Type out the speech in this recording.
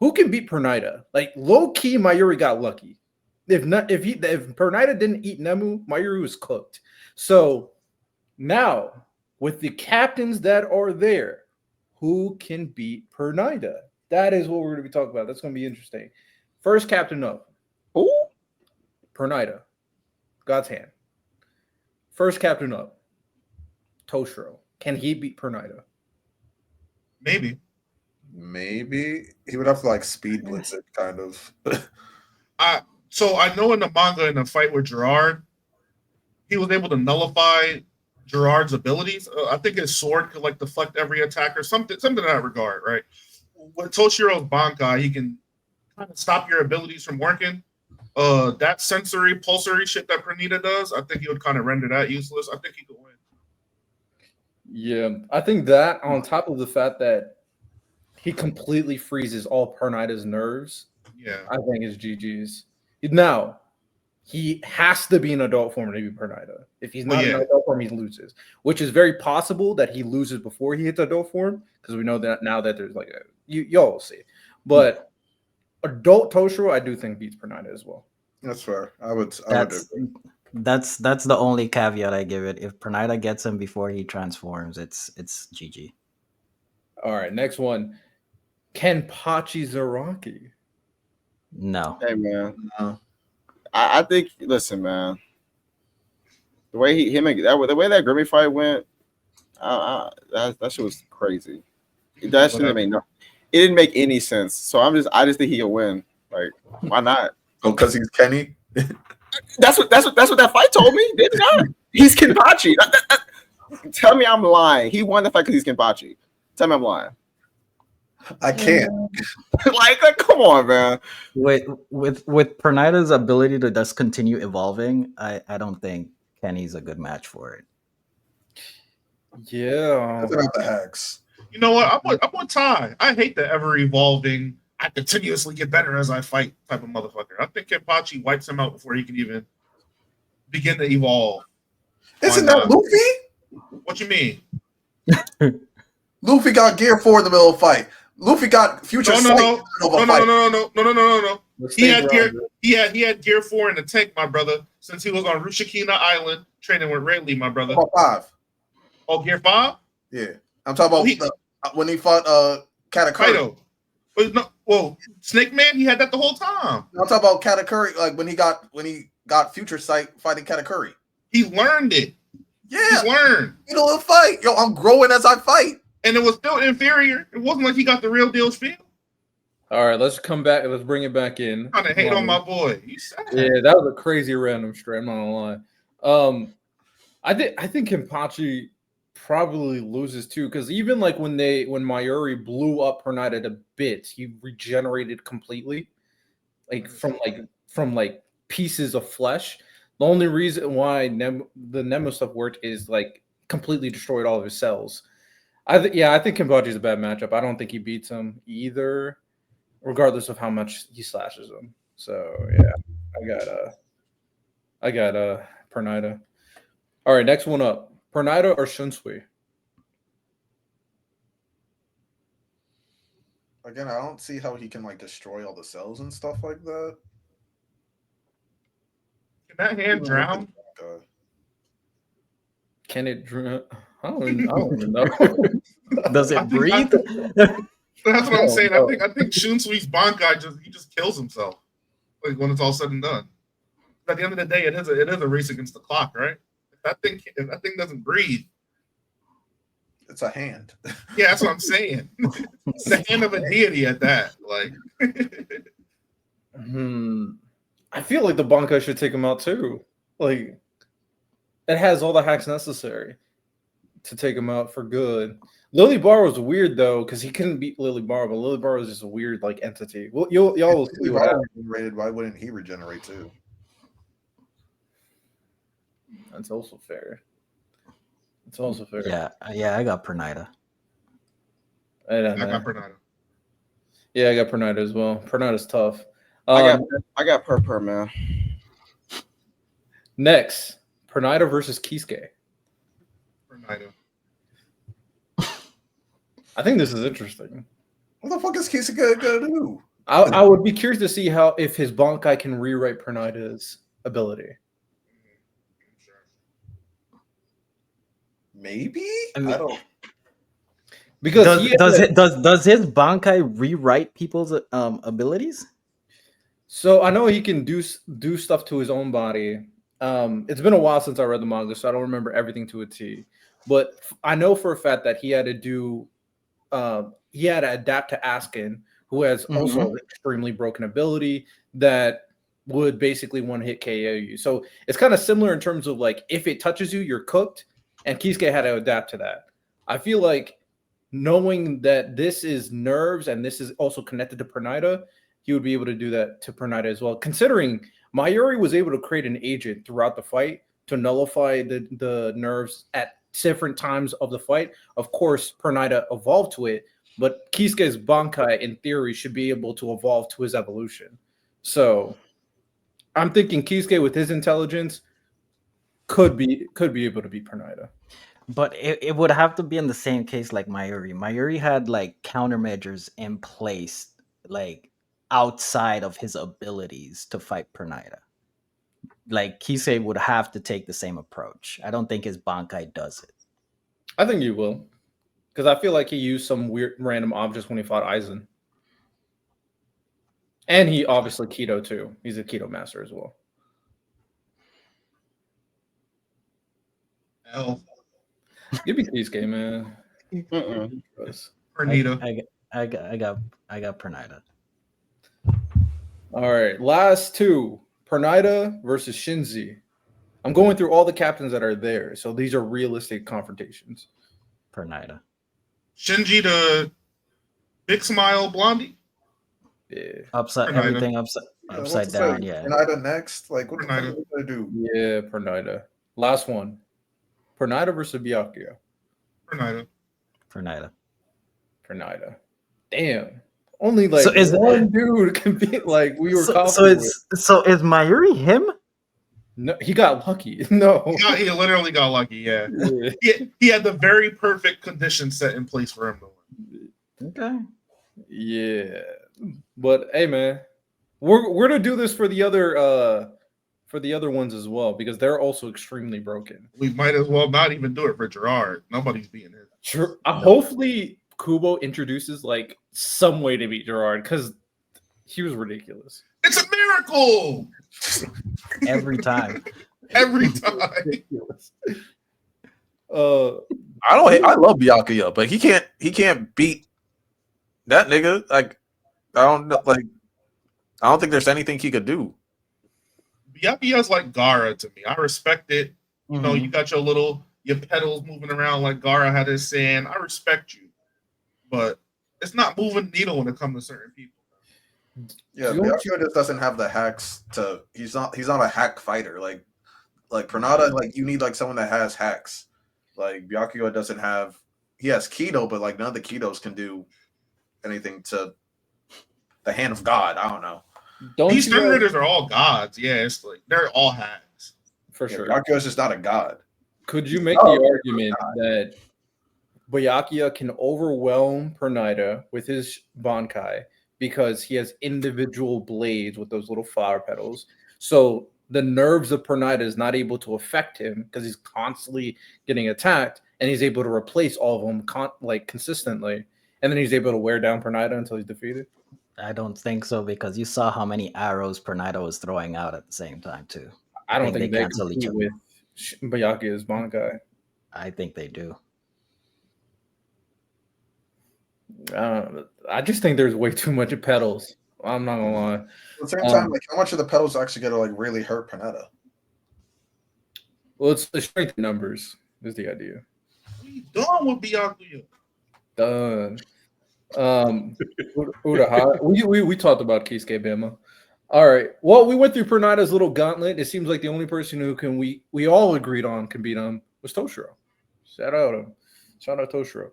Who can beat Pernida? Like low key, Mayuri got lucky. If not, if Pernida didn't eat Nemu, Mayuri was cooked. So now with the captains that are there, who can beat Pernida? That is what we're going to be talking about. That's going to be interesting. First captain up, Who? Pernida, God's hand. First captain up, Toshiro. Can he beat Pernida? Maybe. Maybe he would have to like speed blitz it, kind of. So I know in the manga, in the fight with Gerard, he was able to nullify Gerard's abilities. I think his sword could like deflect every attack or something in that regard, right? With Toshiro's Bankai, he can kind of stop your abilities from working. That sensory pulsory shit that Pernida does, I think he would kind of render that useless. I think he could win. Yeah, I think that on top of the fact that he completely freezes all Pernida's nerves, Yeah, I think is GG's. Now, he has to be in adult form to be Pernida. If he's not in adult form, he loses, which is very possible that he loses before he hits adult form because we know that now that there's like y'all will see. But adult Toshiro, I do think beats Pernida as well. That's fair. I would That's the only caveat I give it. If Pernida gets him before he transforms, it's GG. All right, next one. Kenpachi Zaraki. No. Hey man, I think. Listen, man. The way the way that Grimmy fight went, that shit was crazy. That shit didn't make it didn't make any sense. So I just think he'll win. Like, why not? Oh, because he's Kenny. That's what that fight told me. Did not. He's Kenpachi. Tell me I'm lying. He won the fight because he's Kenpachi. Tell me I'm lying. I can't. like, come on, man. With Pernida's ability to just continue evolving, I don't think Kenny's a good match for it. Yeah. That's about the hacks. You know what? I'm on Ty. I hate the ever evolving, I continuously get better as I fight type of motherfucker. I think Kenpachi wipes him out before he can even begin to evolve. Isn't that Luffy? What you mean? Luffy got Gear 4 in the middle of the fight. Luffy got Future Sight in the middle of a fight. No. He had Gear 4 in the tank, my brother, since he was on Rushikina Island training with Rayleigh, my brother. About 5. Oh, Gear 5? Yeah. I'm talking about when he fought Katakuri. Well, Snake Man, he had that the whole time. I'm talking about Katakuri, like when he got Future Sight fighting Katakuri. He learned it. Yeah. He's learned. You know, fight. Yo, I'm growing as I fight. And it was still inferior. It wasn't like he got the real deal feel. All right, let's come back. Let's bring it back in. Trying to hate on my boy. Yeah, that was a crazy random stray. I'm not gonna lie. I think Kenpachi probably loses too, because even like when Mayuri blew up Pernida to bits, he regenerated completely, from pieces of flesh. The only reason why the Nemo stuff worked is like completely destroyed all of his cells. I think Kenpachi's a bad matchup. I don't think he beats him either, regardless of how much he slashes him. So yeah, I got Pernida. All right, next one up. Pernida or Shunsui? Again, I don't see how he can like destroy all the cells and stuff like that. Can that hand drown? Can it drown? I don't even know. Does it breathe? That's what I'm saying. I think Shunsui's Bankai just kills himself. Like when it's all said and done. At the end of the day, it is a race against the clock, right? If that thing doesn't breathe, it's a hand. Yeah, that's what I'm saying. It's the hand of a deity at that. Like, I feel like the Bankai should take him out too. Like, it has all the hacks necessary to take him out for good. Lily Bar was weird though, because he couldn't beat Lily Bar, but Lily Bar was just a weird like entity. Well, y'all will see what happens. Why wouldn't he regenerate too? That's also fair. It's also fair. Yeah, I got Pernida. I got Pernida. Yeah, I got Pernida as well. Pernida's tough. I got Per, man. Next, Pernida versus Kisuke. Pernida. I think this is interesting. What the fuck is Kisuke gonna do? I would be curious to see how if his Bankai can rewrite Pernida's ability. Maybe I mean, I don't. Because does his Bankai rewrite people's abilities? so I know he can do stuff to his own body. It's been a while since I read the manga, so I don't remember everything to a T. But I know for a fact that he had to adapt to Askin, who has also an extremely broken ability that would basically one hit KO you. So it's kind of similar in terms of like if it touches you, you're cooked, and Kisuke had to adapt to that. I feel like knowing that this is nerves and this is also connected to Pernida, he would be able to do that to Pernida as well. Considering Mayuri was able to create an agent throughout the fight to nullify the nerves at different times of the fight. Of course, Pernida evolved to it, but Kisuke's Bankai, in theory, should be able to evolve to his evolution. So I'm thinking Kisuke with his intelligence could be able to beat Pernida. But it would have to be in the same case like Mayuri. Mayuri had like countermeasures in place, like outside of his abilities to fight Pernida. Like Kisei would have to take the same approach. I don't think his Bankai does it. I think you will. Because I feel like he used some weird random objects when he fought Aizen. And he obviously Keto too. He's a Keto master as well. L. Give me Kisuke, man. Pernida. I got Pernida. All right, last two. Pernida versus Shinji. I'm going through all the captains that are there, so these are realistic confrontations. Pernida. Shinji the big smile blondie. Yeah. Upside Pernida. everything upside down. Yeah. Pernida next. Like what the fuck Pernida. are we gonna do? Yeah, Pernida. Last one. Pernida versus Byakuya. Pernida. Pernida. Damn. Only like So is one dude can beat like we were so confident is Mayuri him? No, he got lucky. No. He literally got lucky, yeah. Yeah. He had the very perfect conditions set in place for him to win. Okay. Yeah. But hey man, we're gonna do this for the other ones as well, because they're also extremely broken. We might as well not even do it for Gerard. Nobody's beating him. Sure. Hopefully Kubo introduces like some way to beat Gerard, because he was ridiculous. It's a miracle Every time. every time. Ridiculous. I love Byakuya, but he can't beat that nigga. Like I don't think there's anything he could do. Byakuya's like Gaara to me. I respect it. You know, you got your pedals moving around like Gaara had his sand. I respect you, but it's not moving the needle when it comes to certain people. Yeah, Byakuya just doesn't have the hacks to. He's not a hack fighter. Like Pernida, like you need like someone that has hacks. Like Byakuya doesn't have. He has keto, but like none of the ketos can do anything to the hand of God. I don't know. These Stern Raiders are all gods. Yeah, it's like they're all hacks. For sure. Byakuya is just not a god. Could you make the argument that Byakuya can overwhelm Pernida with his Bankai because he has individual blades with those little flower petals? So the nerves of Pernida is not able to affect him because he's constantly getting attacked, and he's able to replace all of them consistently, and then he's able to wear down Pernida until he's defeated. I don't think so, because you saw how many arrows Pernida was throwing out at the same time too. I don't think they cancel each other with Byakuya's Bankai. I think they do. I just think there's way too much petals. I'm not gonna lie. At the same time, like how much of the pedals actually gonna like really hurt Pernida? Well, it's the strength in numbers is the idea. What are you doing with Byakuya? Done. We talked about Kisuke Bama. All right. Well, we went through Pernida's little gauntlet. It seems like the only person who can we all agreed on can beat him was Toshiro. Shout out Toshiro.